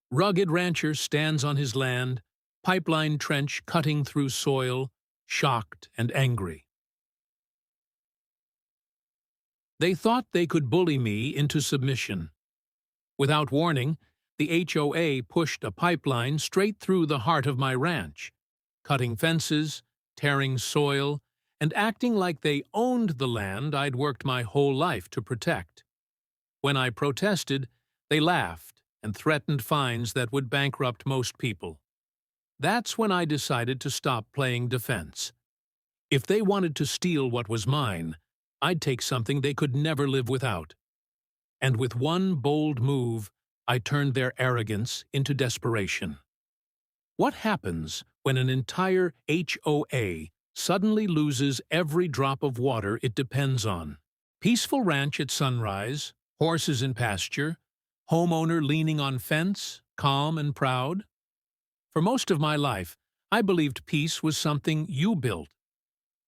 Rugged rancher stands on his land, pipeline trench cutting through soil, shocked and angry. They thought they could bully me into submission. Without warning, the HOA pushed a pipeline straight through the heart of my ranch, cutting fences, tearing soil, and acting like they owned the land I'd worked my whole life to protect. When I protested, they laughed and threatened fines that would bankrupt most people. That's when I decided to stop playing defense. If they wanted to steal what was mine, I'd take something they could never live without. And with one bold move, I turned their arrogance into desperation. What happens when an entire HOA suddenly loses every drop of water it depends on? Peaceful ranch at sunrise, horses in pasture, homeowner leaning on fence, calm and proud. For most of my life, I believed peace was something you built,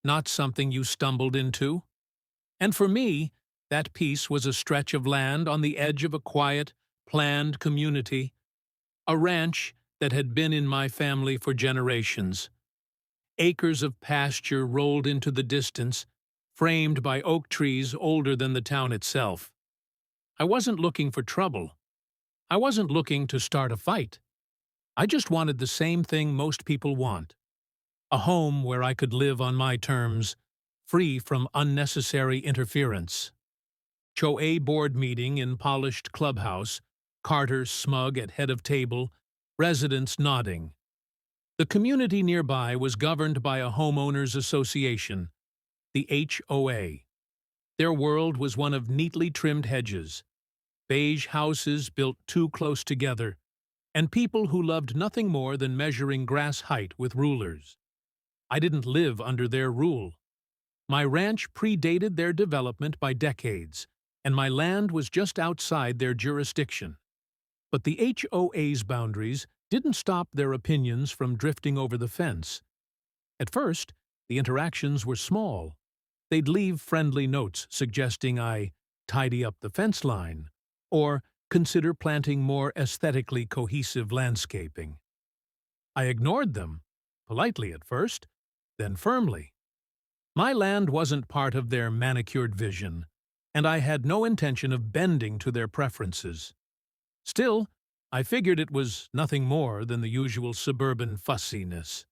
not something you stumbled into. And for me, that peace was a stretch of land on the edge of a quiet, planned community, a ranch that had been in my family for generations. Acres of pasture rolled into the distance, framed by oak trees older than the town itself. I wasn't looking for trouble. I wasn't looking to start a fight. I just wanted the same thing most people want: a home where I could live on my terms, free from unnecessary interference. HOA board meeting in polished clubhouse, Carter smug at head of table, residents nodding. The community nearby was governed by a homeowners association, the HOA. Their world was one of neatly trimmed hedges, beige houses built too close together, and people who loved nothing more than measuring grass height with rulers. I didn't live under their rule. My ranch predated their development by decades, and my land was just outside their jurisdiction. But the HOA's boundaries didn't stop their opinions from drifting over the fence. At first, the interactions were small. They'd leave friendly notes suggesting I tidy up the fence line, or consider planting more aesthetically cohesive landscaping. I ignored them, politely at first, then firmly. My land wasn't part of their manicured vision, and I had no intention of bending to their preferences. Still, I figured it was nothing more than the usual suburban fussiness.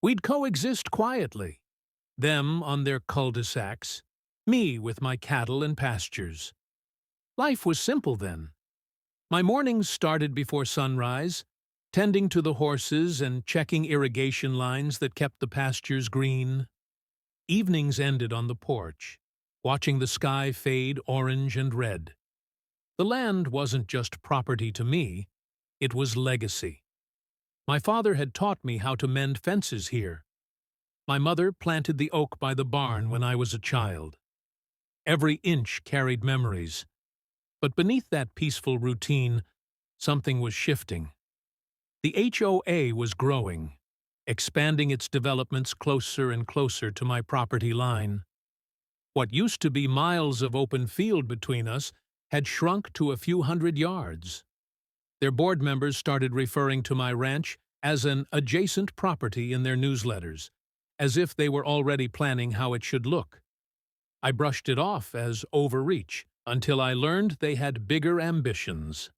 We'd coexist quietly, them on their cul-de-sacs, me with my cattle and pastures. Life was simple then. My mornings started before sunrise, tending to the horses and checking irrigation lines that kept the pastures green. Evenings ended on the porch, watching the sky fade orange and red. The land wasn't just property to me, it was legacy. My father had taught me how to mend fences here. My mother planted the oak by the barn when I was a child. Every inch carried memories. But beneath that peaceful routine, something was shifting. The HOA was growing, expanding its developments closer and closer to my property line. What used to be miles of open field between us had shrunk to a few hundred yards. Their board members started referring to my ranch as an adjacent property in their newsletters, as if they were already planning how it should look. I brushed it off as overreach, until I learned they had bigger ambitions.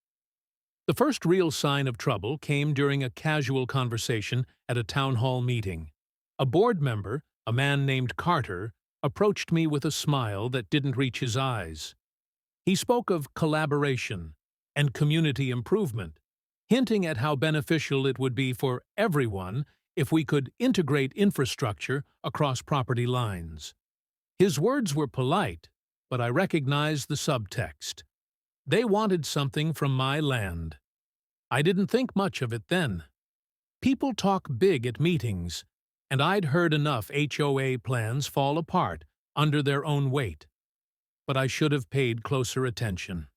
The first real sign of trouble came during a casual conversation at a town hall meeting. A board member, a man named Carter, approached me with a smile that didn't reach his eyes. He spoke of collaboration and community improvement, hinting at how beneficial it would be for everyone if we could integrate infrastructure across property lines. His words were polite, but I recognized the subtext. They wanted something from my land. I didn't think much of it then. People talk big at meetings, and I'd heard enough HOA plans fall apart under their own weight. But I should have paid closer attention.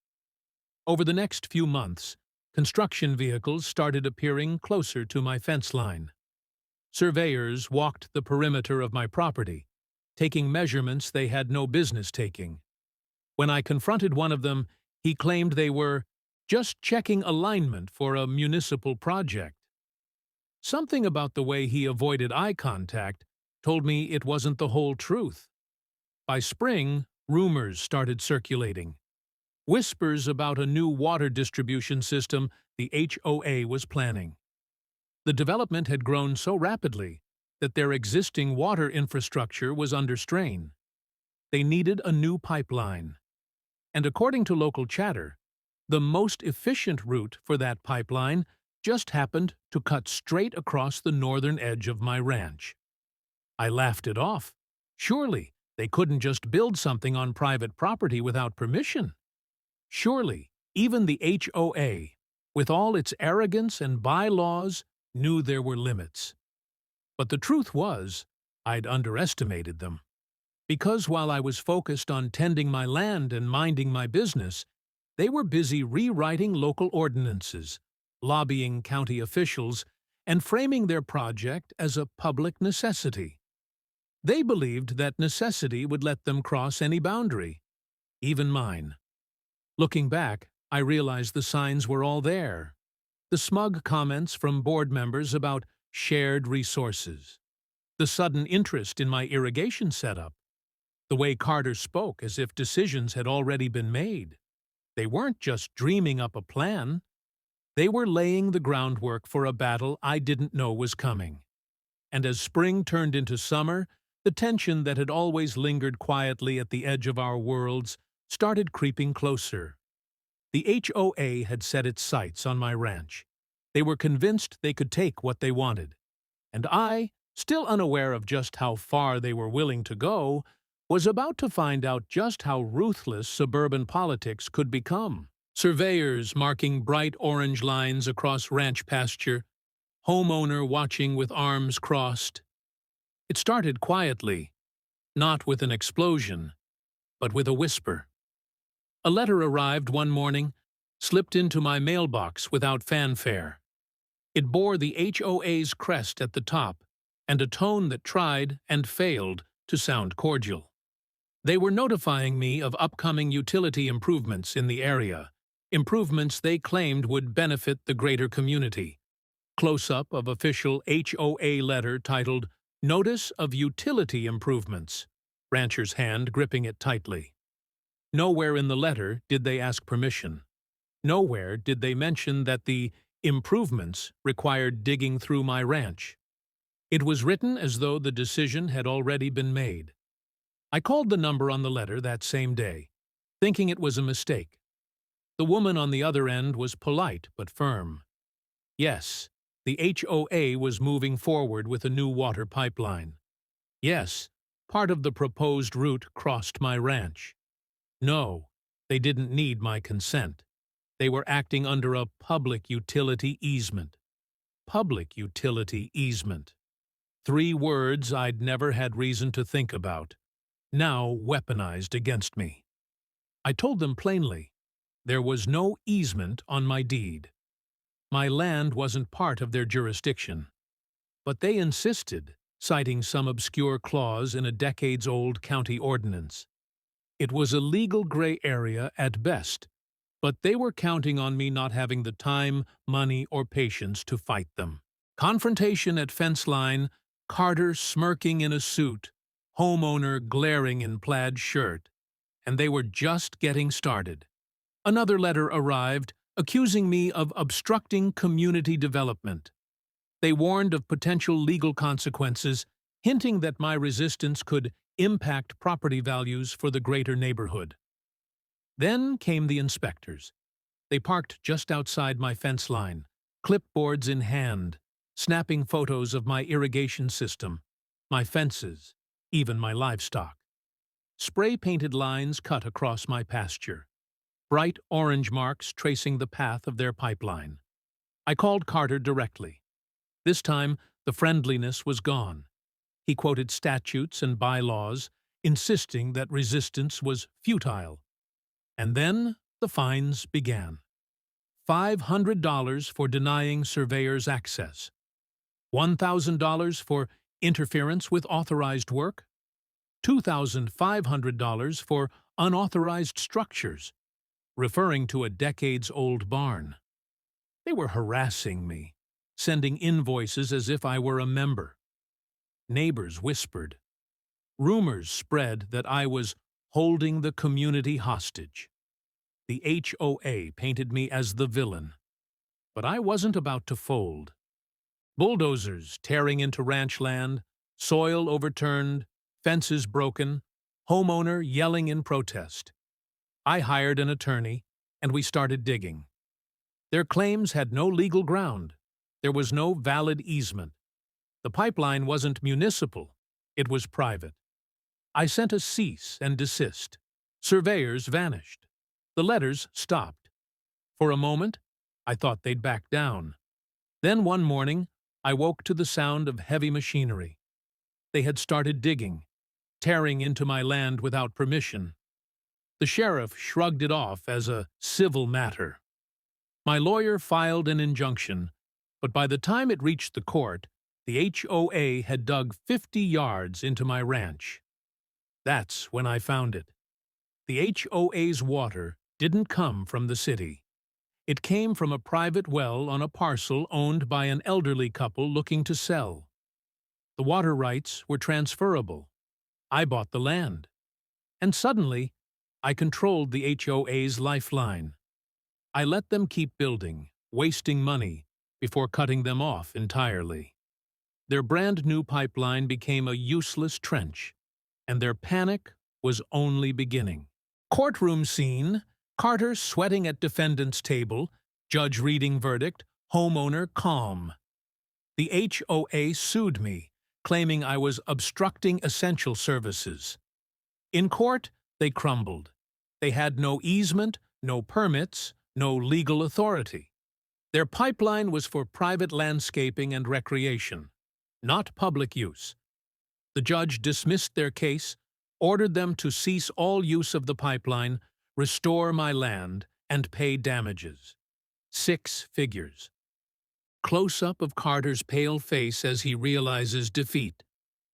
Over the next few months, construction vehicles started appearing closer to my fence line. Surveyors walked the perimeter of my property, taking measurements they had no business taking. When I confronted one of them, he claimed they were just checking alignment for a municipal project. Something about the way he avoided eye contact told me it wasn't the whole truth. By spring, rumors started circulating. Whispers about a new water distribution system the HOA was planning. The development had grown so rapidly that their existing water infrastructure was under strain. They needed a new pipeline. And according to local chatter, the most efficient route for that pipeline just happened to cut straight across the northern edge of my ranch. I laughed it off. Surely, they couldn't just build something on private property without permission. Surely, even the HOA, with all its arrogance and bylaws, knew there were limits. But the truth was, I'd underestimated them. Because while I was focused on tending my land and minding my business, they were busy rewriting local ordinances, lobbying county officials, and framing their project as a public necessity. They believed that necessity would let them cross any boundary, even mine. Looking back, I realized the signs were all there. The smug comments from board members about shared resources, the sudden interest in my irrigation setup, the way Carter spoke as if decisions had already been made. They weren't just dreaming up a plan. They were laying the groundwork for a battle I didn't know was coming. And as spring turned into summer, the tension that had always lingered quietly at the edge of our worlds started creeping closer. The HOA had set its sights on my ranch. They were convinced they could take what they wanted. And I, still unaware of just how far they were willing to go, was about to find out just how ruthless suburban politics could become. Surveyors marking bright orange lines across ranch pasture, homeowner watching with arms crossed. It started quietly, not with an explosion, but with a whisper. A letter arrived one morning, slipped into my mailbox without fanfare. It bore the HOA's crest at the top and a tone that tried and failed to sound cordial. They were notifying me of upcoming utility improvements in the area, improvements they claimed would benefit the greater community. Close-up of official HOA letter titled Notice of Utility Improvements, rancher's hand gripping it tightly. Nowhere in the letter did they ask permission. Nowhere did they mention that the improvements required digging through my ranch. It was written as though the decision had already been made. I called the number on the letter that same day, thinking it was a mistake. The woman on the other end was polite but firm. Yes, the HOA was moving forward with a new water pipeline. Yes, part of the proposed route crossed my ranch. No, they didn't need my consent. They were acting under a public utility easement. Public utility easement. 3 words I'd never had reason to think about, now weaponized against me. I told them plainly, there was no easement on my deed. My land wasn't part of their jurisdiction. But they insisted, citing some obscure clause in a decades-old county ordinance. It was a legal gray area at best, but they were counting on me not having the time, money, or patience to fight them. Confrontation at fence line, Carter smirking in a suit, homeowner glaring in plaid shirt, and they were just getting started. Another letter arrived, accusing me of obstructing community development. They warned of potential legal consequences, hinting that my resistance could impact property values for the greater neighborhood. Then came the inspectors. They parked just outside my fence line, clipboards in hand, snapping photos of my irrigation system, my fences, even my livestock. Spray-painted lines cut across my pasture, bright orange marks tracing the path of their pipeline. I called Carter directly. This time, the friendliness was gone. He quoted statutes and bylaws, insisting that resistance was futile. And then the fines began. $500 for denying surveyors access. $1,000 for interference with authorized work. $2,500 for unauthorized structures. referring to a decades-old barn. They were harassing me, sending invoices as if I were a member. Neighbors whispered. Rumors spread that I was holding the community hostage. The HOA painted me as the villain. But I wasn't about to fold. Bulldozers tearing into ranch land, soil overturned, fences broken, homeowner yelling in protest. I hired an attorney, and we started digging. Their claims had no legal ground. There was no valid easement. The pipeline wasn't municipal. It was private. I sent a cease and desist. Surveyors vanished. The letters stopped. For a moment, I thought they'd back down. Then one morning, I woke to the sound of heavy machinery. They had started digging, tearing into my land without permission. The sheriff shrugged it off as a civil matter. My lawyer filed an injunction, but by the time it reached the court, the HOA had dug 50 yards into my ranch. That's when I found it. The HOA's water didn't come from the city. It came from a private well on a parcel owned by an elderly couple looking to sell. The water rights were transferable. I bought the land. And suddenly, I controlled the HOA's lifeline. I let them keep building, wasting money, before cutting them off entirely. Their brand-new pipeline became a useless trench, and their panic was only beginning. Courtroom scene: Carter sweating at defendant's table, judge reading verdict, homeowner calm. The HOA sued me, claiming I was obstructing essential services. In court, they crumbled. They had no easement, no permits, no legal authority. Their pipeline was for private landscaping and recreation, not public use. The judge dismissed their case, ordered them to cease all use of the pipeline, restore my land, and pay damages. 6 figures. Close-up of Carter's pale face as he realizes defeat.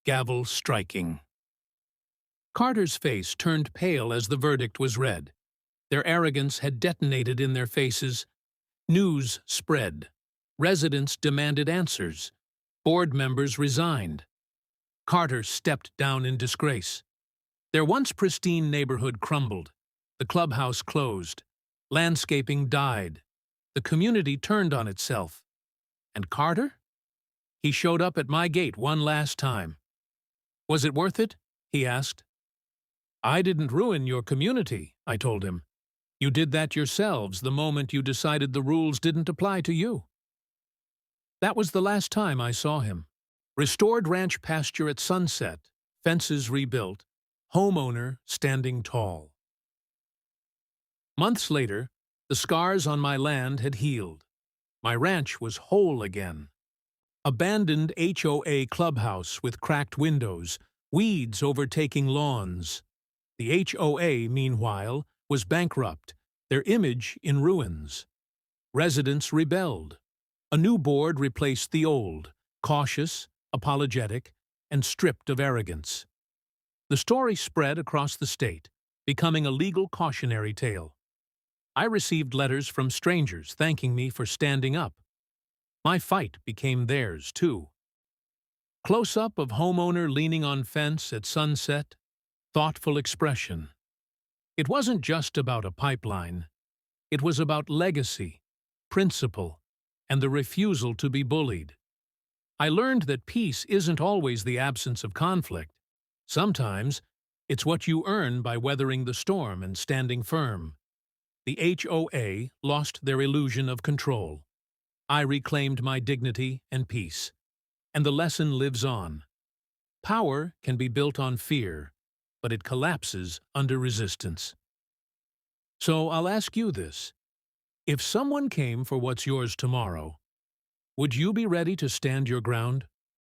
Gavel striking. Carter's face turned pale as the verdict was read. Their arrogance had detonated in their faces. News spread. Residents demanded answers. Board members resigned. Carter stepped down in disgrace. Their once pristine neighborhood crumbled. The clubhouse closed. Landscaping died. The community turned on itself. And Carter? He showed up at my gate one last time. Was it worth it? He asked. I didn't ruin your community, I told him. You did that yourselves the moment you decided the rules didn't apply to you. That was the last time I saw him. Restored ranch pasture at sunset, fences rebuilt, homeowner standing tall. Months later, the scars on my land had healed. My ranch was whole again. Abandoned HOA clubhouse with cracked windows, weeds overtaking lawns. The HOA, meanwhile, was bankrupt, their image in ruins. Residents rebelled. A new board replaced the old, cautious, apologetic, and stripped of arrogance. The story spread across the state, becoming a legal cautionary tale. I received letters from strangers thanking me for standing up. My fight became theirs, too. Close-up of homeowner leaning on fence at sunset, thoughtful expression. It wasn't just about a pipeline. It was about legacy, principle, and the refusal to be bullied. I learned that peace isn't always the absence of conflict. Sometimes, it's what you earn by weathering the storm and standing firm. The HOA lost their illusion of control. I reclaimed my dignity and peace. And the lesson lives on. Power can be built on fear, but it collapses under resistance. So I'll ask you this. If someone came for what's yours tomorrow, would you be ready to stand your ground?